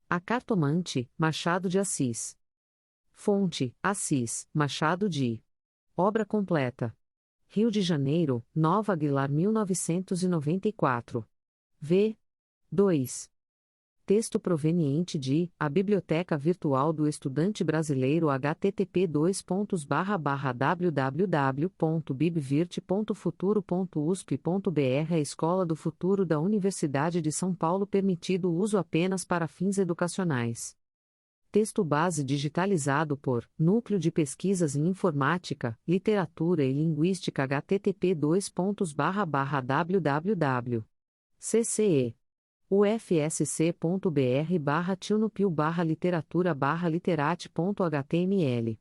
A Cartomante, Machado de Assis. Fonte: Assis, Machado de. Obra completa. Rio de Janeiro, Nova Aguilar 1994. V. 2. Texto proveniente de A Biblioteca Virtual do Estudante Brasileiro http://www.bibvirt.futuro.usp.br A Escola do Futuro da Universidade de São Paulo permitido o uso apenas para fins educacionais. Texto base digitalizado por Núcleo de Pesquisas em Informática, Literatura e Linguística http://www. CCE. ufsc.br/tilnopil/literatura/literate.html.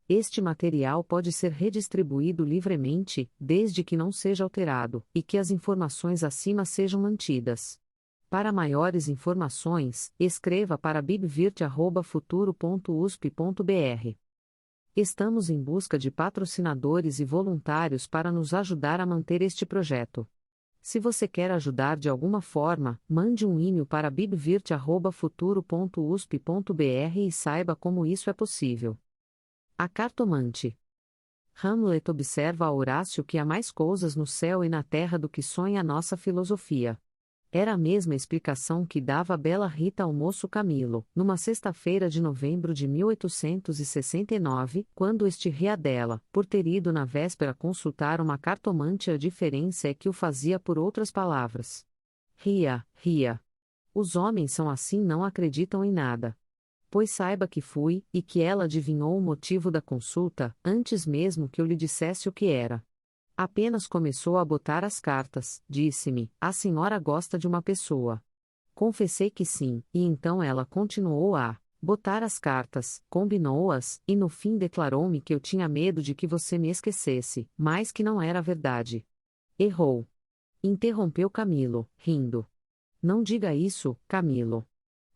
Este material pode ser redistribuído livremente, desde que não seja alterado, e que as informações acima sejam mantidas. Para maiores informações, escreva para bibvirt@futuro.usp.br. Estamos em busca de patrocinadores e voluntários para nos ajudar a manter este projeto. Se você quer ajudar de alguma forma, mande um e-mail para bibvirt@futuro.usp.br e saiba como isso é possível. A Cartomante. Hamlet observa a Horácio que há mais coisas no céu e na terra do que sonha a nossa filosofia. Era a mesma explicação que dava a bela Rita ao moço Camilo, numa sexta-feira de novembro de 1869, quando este ria dela, por ter ido na véspera consultar uma cartomante. A diferença é que o fazia por outras palavras. Ria, ria. Os homens são assim, não acreditam em nada. Pois saiba que fui, e que ela adivinhou o motivo da consulta, antes mesmo que eu lhe dissesse o que era. Apenas começou a botar as cartas, disse-me, a senhora gosta de uma pessoa. Confessei que sim, e então ela continuou a botar as cartas, combinou-as, e no fim declarou-me que eu tinha medo de que você me esquecesse, mas que não era verdade. Errou. Interrompeu Camilo, rindo. Não diga isso, Camilo.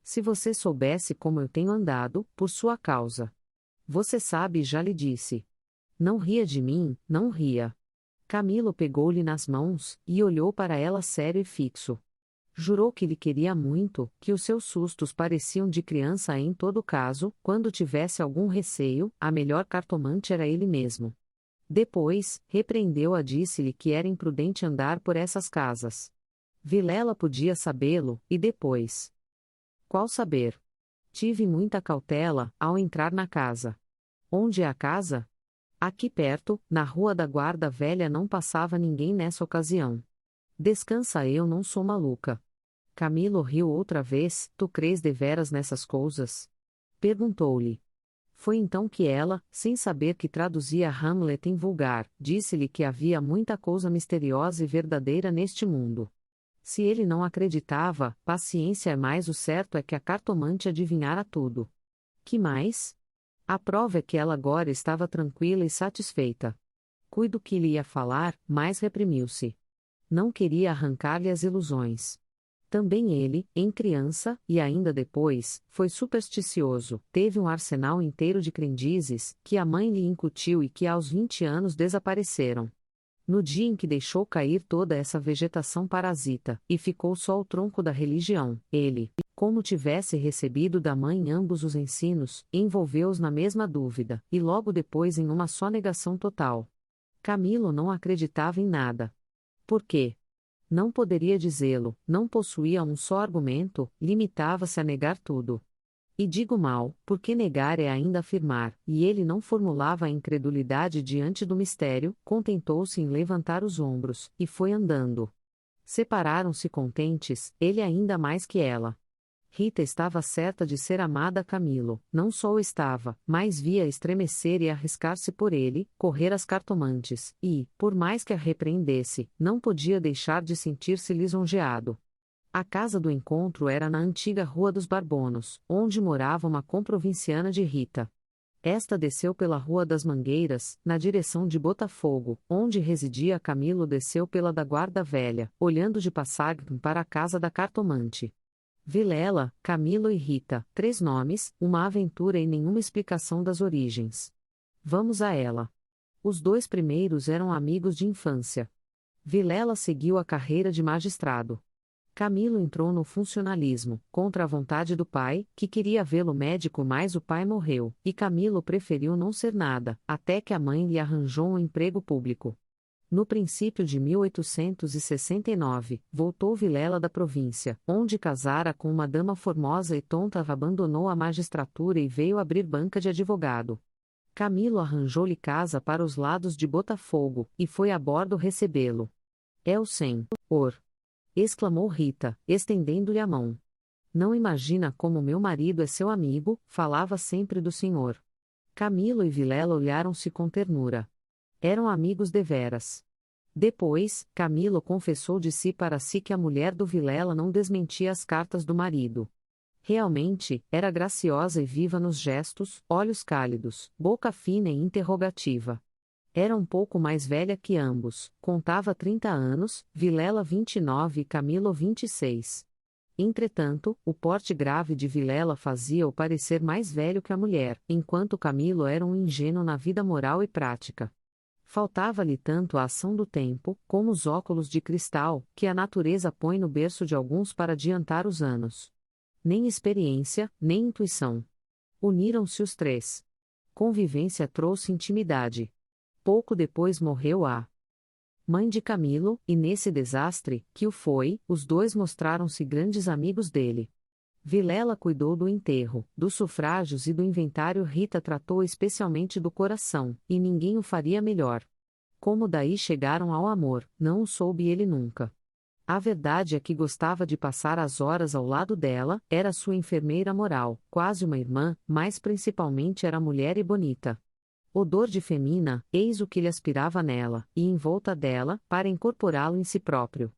Se você soubesse como eu tenho andado, por sua causa. Você sabe, já lhe disse. Não ria de mim, não ria. Camilo pegou-lhe nas mãos, e olhou para ela sério e fixo. Jurou que lhe queria muito, que os seus sustos pareciam de criança e em todo caso, quando tivesse algum receio, a melhor cartomante era ele mesmo. Depois, repreendeu-a, disse-lhe que era imprudente andar por essas casas. Vilela podia sabê-lo, e depois. Qual saber? Tive muita cautela, ao entrar na casa. Onde é a casa? Aqui perto, na Rua da Guarda Velha. Não passava ninguém nessa ocasião. Descansa, eu não sou maluca. Camilo riu outra vez. Tu crês deveras nessas coisas? Perguntou-lhe. Foi então que ela, sem saber que traduzia Hamlet em vulgar, disse-lhe que havia muita coisa misteriosa e verdadeira neste mundo. Se ele não acreditava, paciência, mas o certo é que a cartomante adivinhara tudo. Que mais? A prova é que ela agora estava tranquila e satisfeita. Cuido que lhe ia falar, mas reprimiu-se. Não queria arrancar-lhe as ilusões. Também ele, em criança, e ainda depois, foi supersticioso, teve um arsenal inteiro de crendices, que a mãe lhe incutiu e que aos 20 anos desapareceram. No dia em que deixou cair toda essa vegetação parasita, e ficou só o tronco da religião, ele, como tivesse recebido da mãe ambos os ensinos, envolveu-os na mesma dúvida, e logo depois em uma só negação total. Camilo não acreditava em nada. Por quê? Não poderia dizê-lo, não possuía um só argumento, limitava-se a negar tudo. E digo mal, porque negar é ainda afirmar, e ele não formulava a incredulidade diante do mistério, contentou-se em levantar os ombros, e foi andando. Separaram-se contentes, ele ainda mais que ela. Rita estava certa de ser amada a Camilo, não só o estava, mas via estremecer e arriscar-se por ele, correr às cartomantes, e, por mais que a repreendesse, não podia deixar de sentir-se lisonjeado. A casa do encontro era na antiga Rua dos Barbonos, onde morava uma comprovinciana de Rita. Esta desceu pela Rua das Mangueiras, na direção de Botafogo, onde residia Camilo. Desceu pela da Guarda Velha, olhando de passagem para a casa da cartomante. Vilela, Camilo e Rita, 3 nomes, uma aventura e nenhuma explicação das origens. Vamos a ela. Os 2 primeiros eram amigos de infância. Vilela seguiu a carreira de magistrado. Camilo entrou no funcionalismo, contra a vontade do pai, que queria vê-lo médico, mas o pai morreu, e Camilo preferiu não ser nada, até que a mãe lhe arranjou um emprego público. No princípio de 1869, voltou Vilela da província, onde casara com uma dama formosa e tonta, abandonou a magistratura e veio abrir banca de advogado. Camilo arranjou-lhe casa para os lados de Botafogo, e foi a bordo recebê-lo. É o senhor! Exclamou Rita, estendendo-lhe a mão. Não imagina como meu marido é seu amigo, falava sempre do senhor. Camilo e Vilela olharam-se com ternura. Eram amigos deveras. Depois, Camilo confessou de si para si que a mulher do Vilela não desmentia as cartas do marido. Realmente, era graciosa e viva nos gestos, olhos cálidos, boca fina e interrogativa. Era um pouco mais velha que ambos, contava 30 anos, Vilela 29 e Camilo 26. Entretanto, o porte grave de Vilela fazia-o parecer mais velho que a mulher, enquanto Camilo era um ingênuo na vida moral e prática. Faltava-lhe tanto a ação do tempo, como os óculos de cristal, que a natureza põe no berço de alguns para adiantar os anos. Nem experiência, nem intuição. Uniram-se os três. Convivência trouxe intimidade. Pouco depois morreu a mãe de Camilo, e nesse desastre, que o foi, os dois mostraram-se grandes amigos dele. Vilela cuidou do enterro, dos sufrágios e do inventário. Rita tratou especialmente do coração, e ninguém o faria melhor. Como daí chegaram ao amor, não o soube ele nunca. A verdade é que gostava de passar as horas ao lado dela, era sua enfermeira moral, quase uma irmã, mas principalmente era mulher e bonita. Odor de femina, eis o que lhe aspirava nela, e em volta dela, para incorporá-lo em si próprio.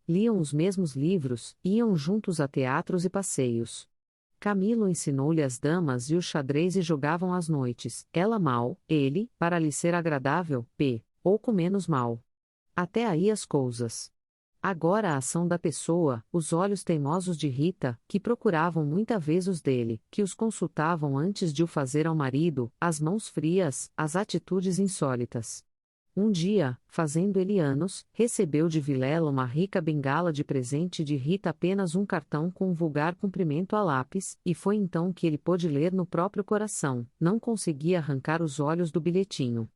Liam os mesmos livros, iam juntos a teatros e passeios. Camilo ensinou-lhe as damas e o xadrez e jogavam às noites, ela mal, ele, para lhe ser agradável, pouco menos mal. Até aí as coisas. Agora a ação da pessoa, os olhos teimosos de Rita, que procuravam muita vez os dele, que os consultavam antes de o fazer ao marido, as mãos frias, as atitudes insólitas. Um dia, fazendo ele anos, recebeu de Vilela uma rica bengala de presente, de Rita apenas um cartão com um vulgar cumprimento a lápis, e foi então que ele pôde ler no próprio coração, não conseguia arrancar os olhos do bilhetinho.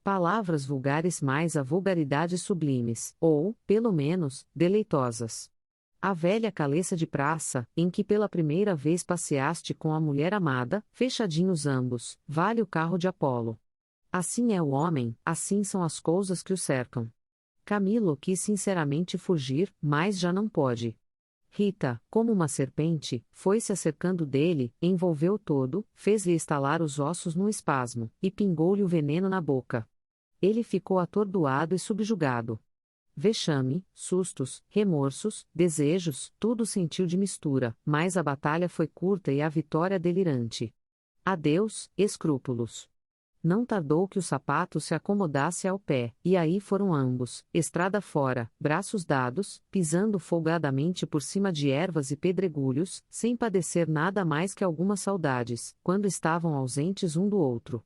Palavras vulgares mais a vulgaridade sublimes, ou, pelo menos, deleitosas. A velha caleça de praça, em que pela primeira vez passeaste com a mulher amada, fechadinhos ambos, vale o carro de Apolo. Assim é o homem, assim são as coisas que o cercam. Camilo quis sinceramente fugir, mas já não pode. Rita, como uma serpente, foi-se acercando dele, envolveu todo, fez-lhe estalar os ossos num espasmo, e pingou-lhe o veneno na boca. Ele ficou atordoado e subjugado. Vexame, sustos, remorsos, desejos, tudo sentiu de mistura, mas a batalha foi curta e a vitória delirante. Adeus, escrúpulos. Não tardou que o sapato se acomodasse ao pé, e aí foram ambos, estrada fora, braços dados, pisando folgadamente por cima de ervas e pedregulhos, sem padecer nada mais que algumas saudades, quando estavam ausentes um do outro.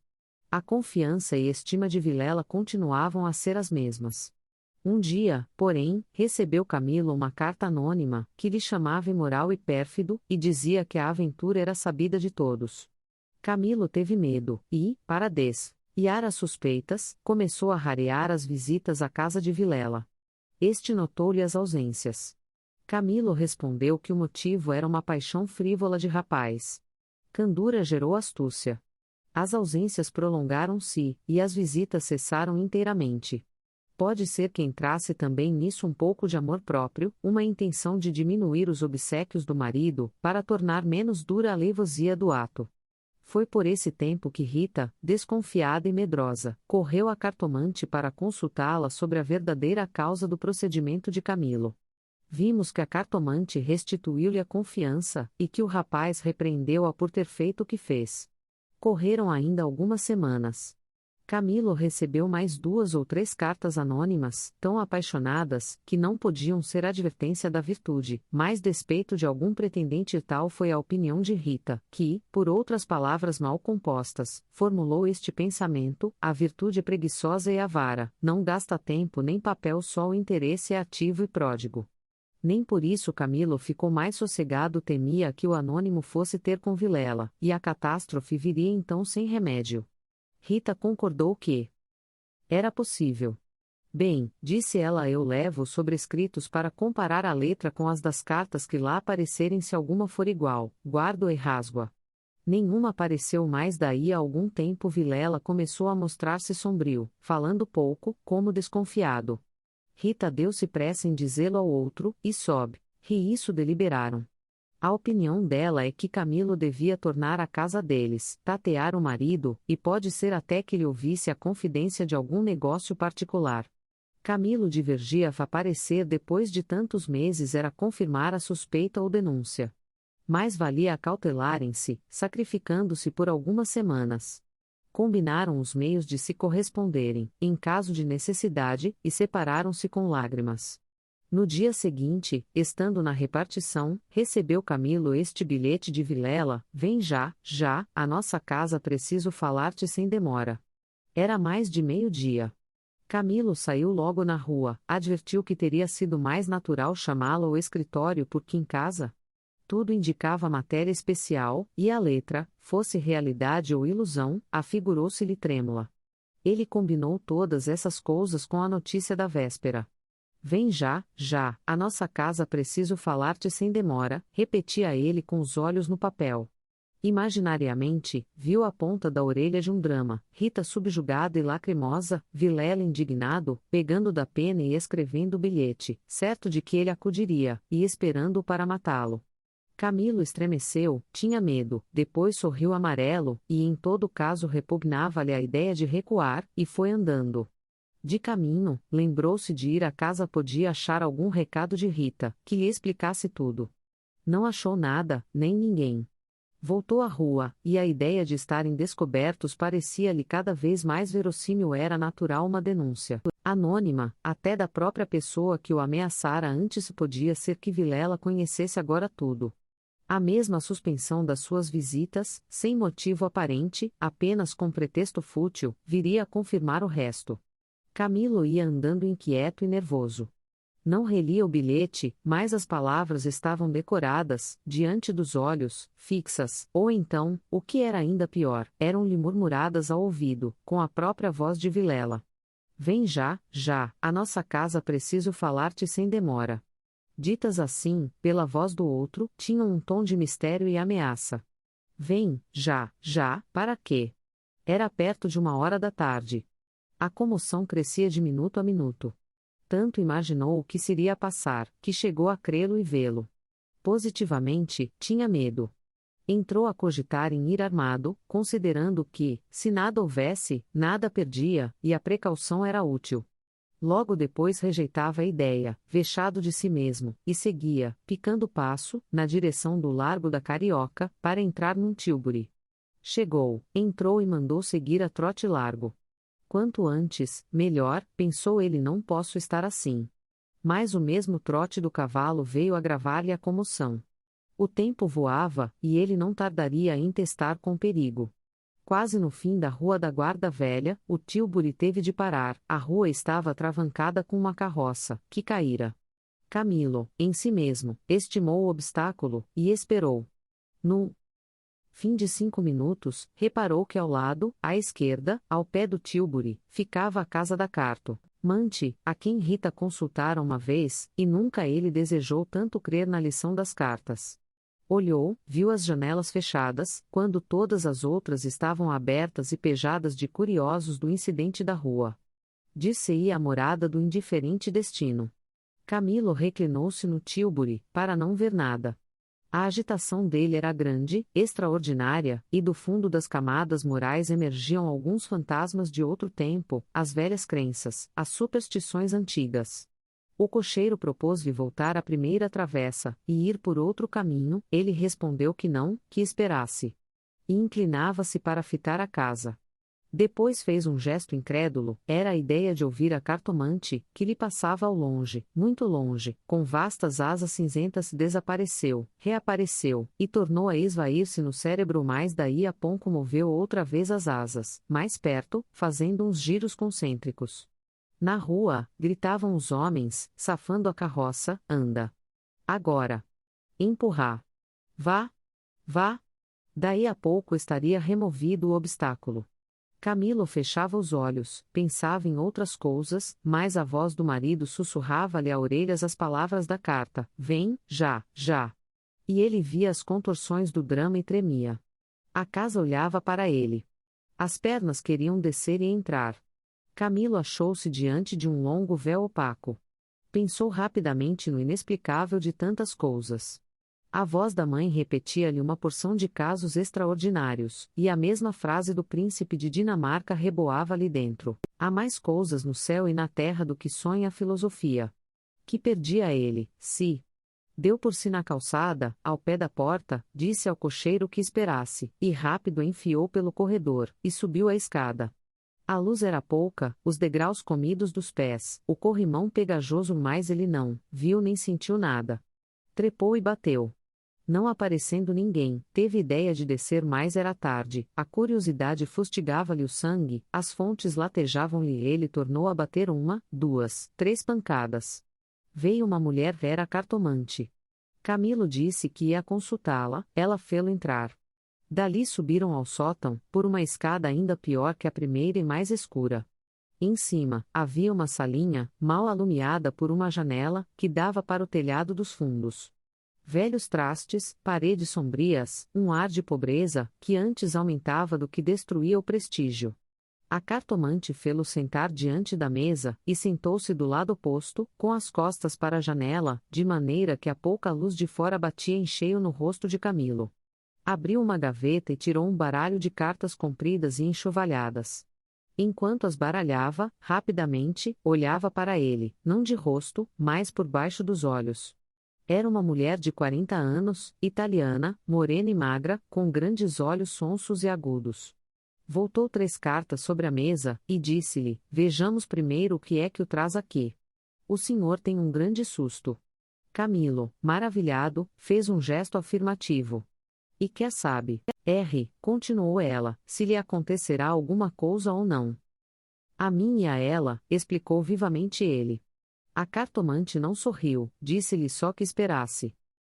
A confiança e estima de Vilela continuavam a ser as mesmas. Um dia, porém, recebeu Camilo uma carta anônima, que lhe chamava imoral e pérfido, e dizia que a aventura era sabida de todos. Camilo teve medo, e, para desviar as suspeitas, começou a rarear as visitas à casa de Vilela. Este notou-lhe as ausências. Camilo respondeu que o motivo era uma paixão frívola de rapaz. Candura gerou astúcia. As ausências prolongaram-se, e as visitas cessaram inteiramente. Pode ser que entrasse também nisso um pouco de amor próprio, uma intenção de diminuir os obséquios do marido, para tornar menos dura a leivosia do ato. Foi por esse tempo que Rita, desconfiada e medrosa, correu à cartomante para consultá-la sobre a verdadeira causa do procedimento de Camilo. Vimos que a cartomante restituiu-lhe a confiança, e que o rapaz repreendeu-a por ter feito o que fez. Correram ainda algumas semanas. Camilo recebeu mais 2 ou 3 cartas anônimas, tão apaixonadas, que não podiam ser advertência da virtude, mas despeito de algum pretendente, e tal foi a opinião de Rita, que, por outras palavras mal compostas, formulou este pensamento: a virtude é preguiçosa e avara, não gasta tempo nem papel, só o interesse é ativo e pródigo. Nem por isso Camilo ficou mais sossegado, temia que o anônimo fosse ter com Vilela, e a catástrofe viria então sem remédio. Rita concordou que era possível. Bem, disse ela, eu levo os sobrescritos para comparar a letra com as das cartas que lá aparecerem, se alguma for igual, guardo e rasgo-a. Nenhuma apareceu mais. Daí a algum tempo Vilela começou a mostrar-se sombrio, falando pouco, como desconfiado. Rita deu-se pressa em dizê-lo ao outro, e sob, ri isso deliberaram. A opinião dela é que Camilo devia tornar à casa deles, tatear o marido, e pode ser até que lhe ouvisse a confidência de algum negócio particular. Camilo divergia a parecer depois de tantos meses era confirmar a suspeita ou denúncia. Mais valia acautelarem-se, sacrificando-se por algumas semanas. Combinaram os meios de se corresponderem, em caso de necessidade, e separaram-se com lágrimas. No dia seguinte, estando na repartição, recebeu Camilo este bilhete de Vilela: vem já, já, à nossa casa, preciso falar-te sem demora. Era mais de meio-dia. Camilo saiu logo na rua, advertiu que teria sido mais natural chamá-lo ao escritório porque em casa tudo indicava matéria especial, e a letra, fosse realidade ou ilusão, afigurou-se-lhe trêmula. Ele combinou todas essas coisas com a notícia da véspera. Vem já, já, à nossa casa, preciso falar-te sem demora, repetia ele com os olhos no papel. Imaginariamente, viu a ponta da orelha de um drama, Rita subjugada e lacrimosa, Vilela indignado, pegando da pena e escrevendo o bilhete, certo de que ele acudiria, e esperando-o para matá-lo. Camilo estremeceu, tinha medo, depois sorriu amarelo, e em todo caso repugnava-lhe a ideia de recuar, e foi andando. De caminho, lembrou-se de ir à casa, podia achar algum recado de Rita, que lhe explicasse tudo. Não achou nada, nem ninguém. Voltou à rua, e a ideia de estarem descobertos parecia-lhe cada vez mais verossímil. Era natural uma denúncia, anônima, até da própria pessoa que o ameaçara antes. Podia ser que Vilela conhecesse agora tudo. A mesma suspensão das suas visitas, sem motivo aparente, apenas com pretexto fútil, viria a confirmar o resto. Camilo ia andando inquieto e nervoso. Não relia o bilhete, mas as palavras estavam decoradas, diante dos olhos, fixas, ou então, o que era ainda pior, eram-lhe murmuradas ao ouvido, com a própria voz de Vilela. Vem já, já, à nossa casa, preciso falar-te sem demora. Ditas assim, pela voz do outro, tinham um tom de mistério e ameaça. Vem, já, já, para quê? Era perto de 1 hora da tarde. A comoção crescia de minuto a minuto. Tanto imaginou o que se iria passar, que chegou a crê-lo e vê-lo. Positivamente, tinha medo. Entrou a cogitar em ir armado, considerando que, se nada houvesse, nada perdia, e a precaução era útil. Logo depois rejeitava a ideia, vexado de si mesmo, e seguia, picando passo, na direção do Largo da Carioca, para entrar num tílburi. Chegou, entrou e mandou seguir a trote largo. Quanto antes, melhor, pensou ele, não posso estar assim. Mas o mesmo trote do cavalo veio agravar-lhe a comoção. O tempo voava, e ele não tardaria em testar com perigo. Quase no fim da Rua da Guarda Velha, o tílburi teve de parar, a rua estava atravancada com uma carroça, que caíra. Camilo, em si mesmo, estimou o obstáculo, e esperou. No fim de 5 minutos, reparou que ao lado, à esquerda, ao pé do tílburi, ficava a casa da carto mante, a quem Rita consultara uma vez, e nunca ele desejou tanto crer na lição das cartas. Olhou, viu as janelas fechadas, quando todas as outras estavam abertas e pejadas de curiosos do incidente da rua. Dir-se-ia a morada do indiferente destino. Camilo reclinou-se no tílburi, para não ver nada. A agitação dele era grande, extraordinária, e do fundo das camadas morais emergiam alguns fantasmas de outro tempo, as velhas crenças, as superstições antigas. O cocheiro propôs-lhe voltar à primeira travessa, e ir por outro caminho. Ele respondeu que não, que esperasse. E inclinava-se para fitar a casa. Depois fez um gesto incrédulo, era a ideia de ouvir a cartomante, que lhe passava ao longe, muito longe, com vastas asas cinzentas. Desapareceu, reapareceu, e tornou a esvair-se no cérebro. Mais daí a pouco moveu outra vez as asas, mais perto, fazendo uns giros concêntricos. Na rua, gritavam os homens, safando a carroça: anda! Agora. Empurrar. Vá, vá. Daí a pouco estaria removido o obstáculo. Camilo fechava os olhos, pensava em outras coisas, mas a voz do marido sussurrava-lhe a orelhas as palavras da carta: vem, já, já. E ele via as contorções do drama e tremia. A casa olhava para ele. As pernas queriam descer e entrar. Camilo achou-se diante de um longo véu opaco. Pensou rapidamente no inexplicável de tantas coisas. A voz da mãe repetia-lhe uma porção de casos extraordinários, e a mesma frase do príncipe de Dinamarca reboava-lhe dentro: há mais coisas no céu e na terra do que sonha a filosofia. Que perdia ele, se... Deu por si na calçada, ao pé da porta, disse ao cocheiro que esperasse, e rápido enfiou pelo corredor, e subiu a escada. A luz era pouca, os degraus comidos dos pés, o corrimão pegajoso, mas ele não viu nem sentiu nada. Trepou e bateu. Não aparecendo ninguém, teve ideia de descer, mas era tarde, a curiosidade fustigava-lhe o sangue, as fontes latejavam-lhe e ele tornou a bater uma, duas, três pancadas. Veio uma mulher vera cartomante. Camilo disse que ia consultá-la, ela fê-lo entrar. Dali subiram ao sótão, por uma escada ainda pior que a primeira e mais escura. Em cima, havia uma salinha, mal alumiada por uma janela, que dava para o telhado dos fundos. Velhos trastes, paredes sombrias, um ar de pobreza, que antes aumentava do que destruía o prestígio. A cartomante fê-lo sentar diante da mesa, e sentou-se do lado oposto, com as costas para a janela, de maneira que a pouca luz de fora batia em cheio no rosto de Camilo. Abriu uma gaveta e tirou um baralho de cartas compridas e enxovalhadas. Enquanto as baralhava, rapidamente, olhava para ele, não de rosto, mas por baixo dos olhos. Era uma mulher de 40 anos, italiana, morena e magra, com grandes olhos sonsos e agudos. Voltou 3 cartas sobre a mesa, e disse-lhe: vejamos primeiro o que é que o traz aqui. O senhor tem um grande susto. Camilo, maravilhado, fez um gesto afirmativo. E quer sabe, R, continuou ela, se lhe acontecerá alguma coisa ou não. A mim e a ela, explicou vivamente ele. A cartomante não sorriu, disse-lhe só que esperasse.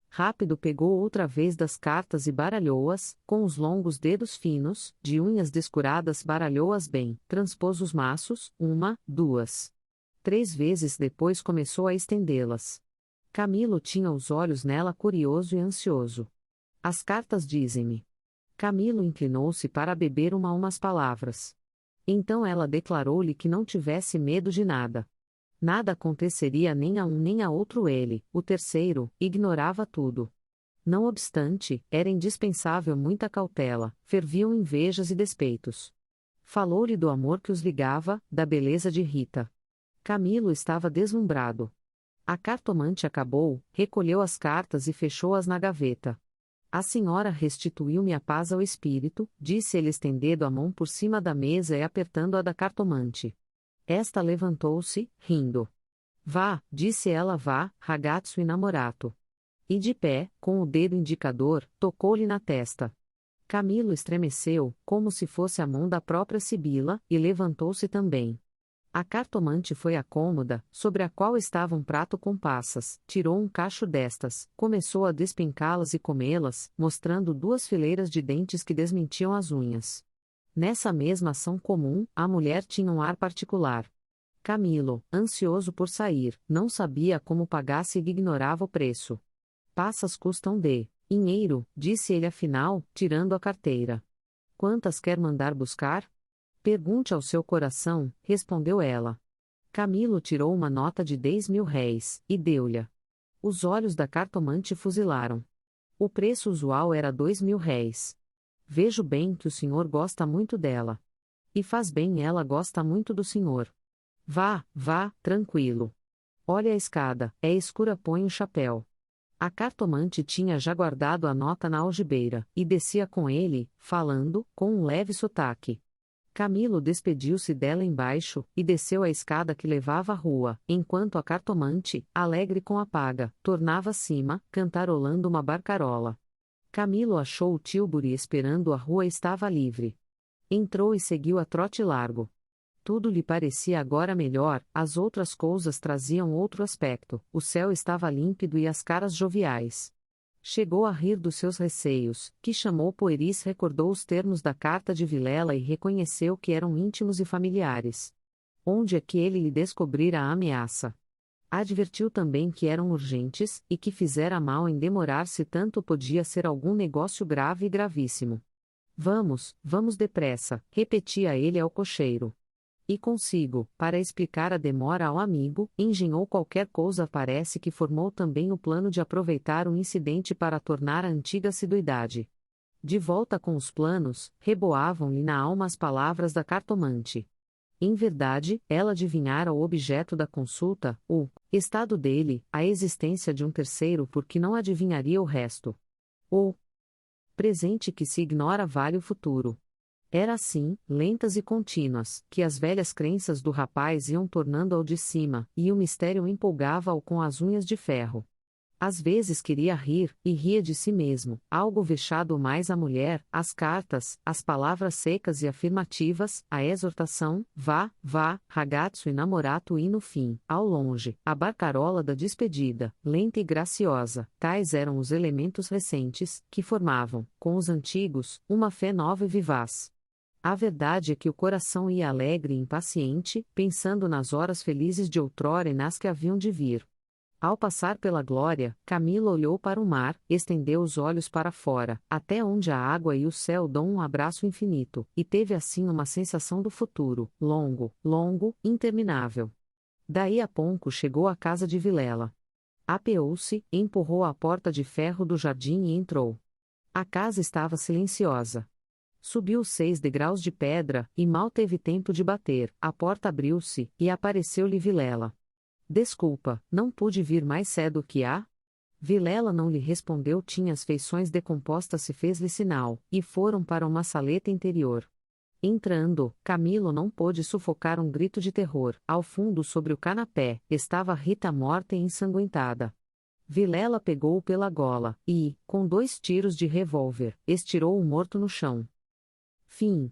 Rápido pegou outra vez das cartas e baralhou-as, com os longos dedos finos, de unhas descuradas, baralhou-as bem, transpôs os maços, 1, 2. 3 vezes depois começou a estendê-las. Camilo tinha os olhos nela, curioso e ansioso. As cartas dizem-me. Camilo inclinou-se para beber umas palavras. Então ela declarou-lhe que não tivesse medo de nada. Nada aconteceria nem a um nem a outro. Ele, o terceiro, ignorava tudo. Não obstante, era indispensável muita cautela, ferviam invejas e despeitos. Falou-lhe do amor que os ligava, da beleza de Rita. Camilo estava deslumbrado. A cartomante acabou, recolheu as cartas e fechou-as na gaveta. A senhora restituiu-me a paz ao espírito, disse ele, estendendo a mão por cima da mesa e apertando a da cartomante. Esta levantou-se, rindo. Vá, disse ela, vá, ragazzo inamorato. E de pé, com o dedo indicador, tocou-lhe na testa. Camilo estremeceu, como se fosse a mão da própria Sibila, e levantou-se também. A cartomante foi à cômoda, sobre a qual estava um prato com passas, tirou um cacho destas, começou a despencá-las e comê-las, mostrando 2 fileiras de dentes que desmentiam as unhas. Nessa mesma ação comum, a mulher tinha um ar particular. Camilo, ansioso por sair, não sabia como pagasse e ignorava o preço. Passas custam dinheiro, disse ele afinal, tirando a carteira. Quantas quer mandar buscar? Pergunte ao seu coração, respondeu ela. Camilo tirou uma nota de 10.000 réis, e deu-lhe. Os olhos da cartomante fuzilaram. O preço usual era 2.000 réis. Vejo bem que o senhor gosta muito dela. E faz bem, ela gosta muito do senhor. Vá, vá, tranquilo. Olha a escada, é escura, põe o chapéu. A cartomante tinha já guardado a nota na algibeira, e descia com ele, falando, com um leve sotaque. Camilo despediu-se dela embaixo, e desceu a escada que levava à rua, enquanto a cartomante, alegre com a paga, tornava acima, cantarolando uma barcarola. Camilo achou o Tilbury esperando, a rua estava livre. Entrou e seguiu a trote largo. Tudo lhe parecia agora melhor, as outras coisas traziam outro aspecto, o céu estava límpido e as caras joviais. Chegou a rir dos seus receios, que chamou pueris, recordou os termos da carta de Vilela e reconheceu que eram íntimos e familiares. Onde é que ele lhe descobrira a ameaça? Advertiu também que eram urgentes, e que fizera mal em demorar-se tanto, podia ser algum negócio grave e gravíssimo. Vamos, vamos depressa, repetia ele ao cocheiro. E consigo, para explicar a demora ao amigo, engenhou qualquer coisa. Parece que formou também o plano de aproveitar o incidente para tornar a antiga assiduidade. De volta com os planos, reboavam-lhe na alma as palavras da cartomante. Em verdade, ela adivinhara o objeto da consulta, o estado dele, a existência de um terceiro, porque não adivinharia o resto. O presente que se ignora vale o futuro. Era assim, lentas e contínuas, que as velhas crenças do rapaz iam tornando ao de cima, e o mistério empolgava-o com as unhas de ferro. Às vezes queria rir, e ria de si mesmo, algo vexado mais a mulher, as cartas, as palavras secas e afirmativas, a exortação, vá, vá, ragazzo inamorato e no fim, ao longe, a barcarola da despedida, lenta e graciosa, tais eram os elementos recentes, que formavam, com os antigos, uma fé nova e vivaz. A verdade é que o coração ia alegre e impaciente, pensando nas horas felizes de outrora e nas que haviam de vir. Ao passar pela glória, Camila olhou para o mar, estendeu os olhos para fora, até onde a água e o céu dão um abraço infinito, e teve assim uma sensação do futuro, longo, longo, interminável. Daí a pouco chegou à casa de Vilela. Apeou-se, empurrou a porta de ferro do jardim e entrou. A casa estava silenciosa. Subiu os 6 degraus de pedra, e mal teve tempo de bater, a porta abriu-se, e apareceu-lhe Vilela. Desculpa, não pude vir mais cedo que há? Vilela não lhe respondeu, tinha as feições decompostas, se fez-lhe sinal, e foram para uma saleta interior. Entrando, Camilo não pôde sufocar um grito de terror. Ao fundo, sobre o canapé, estava Rita morta e ensanguentada. Vilela pegou-o pela gola, e, com 2 tiros de revólver, estirou o morto no chão. Fim.